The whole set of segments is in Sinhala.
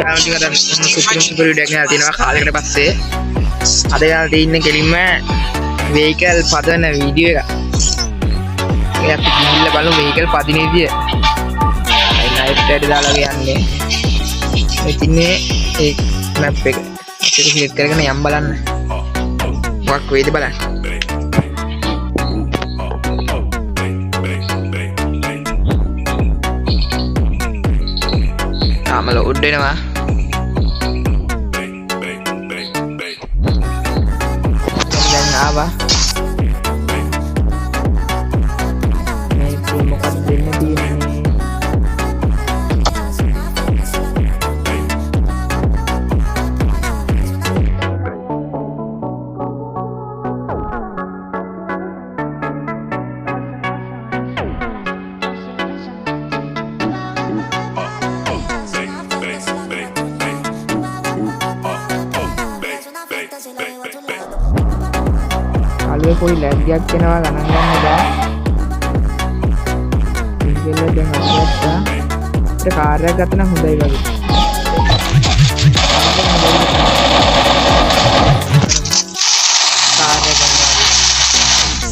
සුපර් වීඩියෝ එකක් ගෙනල්ලා තිනවා කාලයකට පස්සේ. අද යාලා තින්නේ කෙලින්ම vehicle පදවන වීඩියෝ එකක්. ඒක අපි ගිහිල්ලා බලමු vehicle පදින විදිය. නයිට් එකට දාලා යන්නේ. මේ තින්නේ ඒ map එක. ඒක ක්ලික් කරගෙන යම් බලන්න. මොකක් වෙයිද බලන්න. තාම ලෝඩ් වෙනවා. දැන් ආවා. මේක මොකක්ද දෙන්න තියෙන්නේ? අලුවේ පොඩි ලැග් එකක් එනවා ගණන් ගන්න බෑ. ඉතින් දැන් අස්සත්තා ඒක කාර් එකක් ගත්තා නම් හොඳයි වගේ.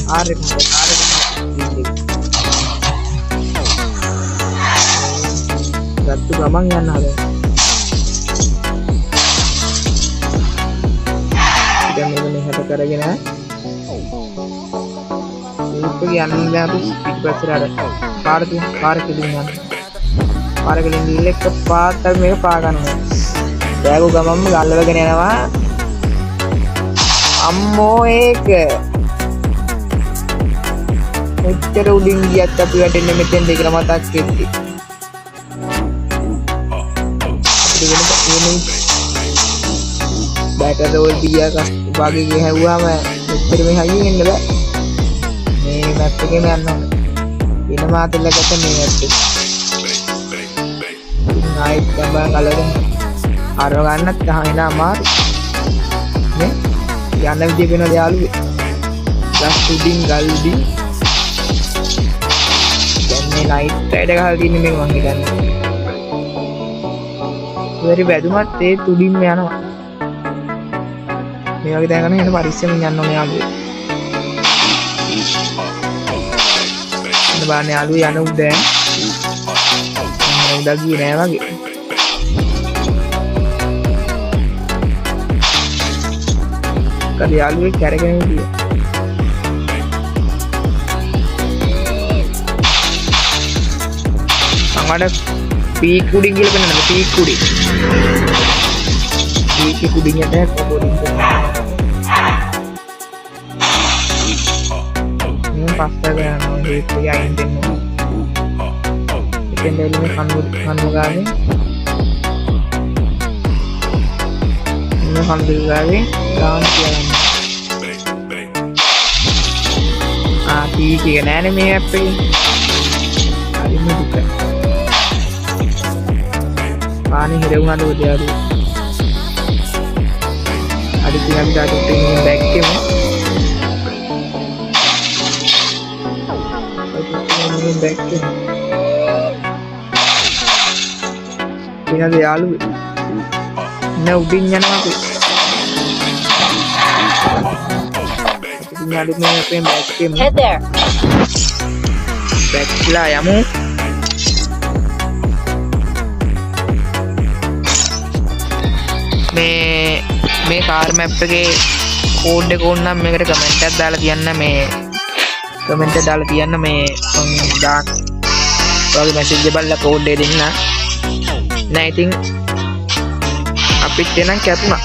කාර් එක ගත්ත ගමන් යන්න හදලා. දැන් මේක මෙහෙට කරගෙන යන්න අපි පිටපස්සට පාර කෙලින් යන්න. පාර කෙලින් ගිහලා එක පාට මේක පා ගන්නවා. බෑගු ගමම්ම ගල්වගෙන යනවා. අම්මෝ ඒක. මෙච්චර උඩින් ගියත් අපි වැටෙන්නේ මෙතෙන් දෙකම මතක් වෙද්දි. බෑටර් වල බියක් වගේ ගහුවාම මෙච්චර මේ හයියෙන් එන්න බෑ. මේ මැප් එකේම යන්න ඕනේ. වෙන මාතල ගත්ත මේ මැප් එක. නයිට් තමයි කලරෙන් අර ගන්නත් තහන අමාරු. නේ යන්න විදිය වෙනවද යාළුවේ? just උඩින් ගල්දි. දැන් මේ නයිට් රයිඩ් එක ගහලා තින්නේ මේක මං හිතන්නේ. ඉවරි වැදුමත් ඒ උඩින්ම යනවා. මේ වගේ දැන් ගන්න එන පරිස්සමෙන් යන්න ඕනේ යාළුවේ. බලන්න යාළුවේ යන උඩ දැන් උඩ ගියේ නෑ වගේ. කඩ යාළුවේ කැරගෙන ගියා. අමඩ පීක් උඩින් ගිහලා බලන්න පීක් උඩින්. පීක් උඩින් යටට පොඩින් පස්ස ගන්නවා ඒක යයින් දෙන්නවා. ඉතින් දෙලිම කන්නු ගානේ. කන්නු ගානේ ගාන කියනවා. පීක් එක නෑනේ මේ ඇප් එකේ. හරිම දුක. පානේ හිර වුණාද ඔය යාළුවෝ. අද ඉතින් අපි ඩාටා ට්‍රේනින් බෑක් එකෙමු. back in. Ini යාළුවේ. නේ උඩින් යනවා අපි. ඉතින් යාළුවෝ මේ අපේ back in. Head there. back ලා යමු. මේ කාර් මැප් එකේ කෝඩ් එක ඕන නම් මේකට කමෙන්ට් එකක් දාලා තියන්න මේ කමෙන්ට් එක දාලා තියන්න මේ දාන්න ඔයාගේ මැසේජ් එක බලලා කෝඩ් එක දෙන්න නෑ ඉතින් අපිත් එනම් කැපුණා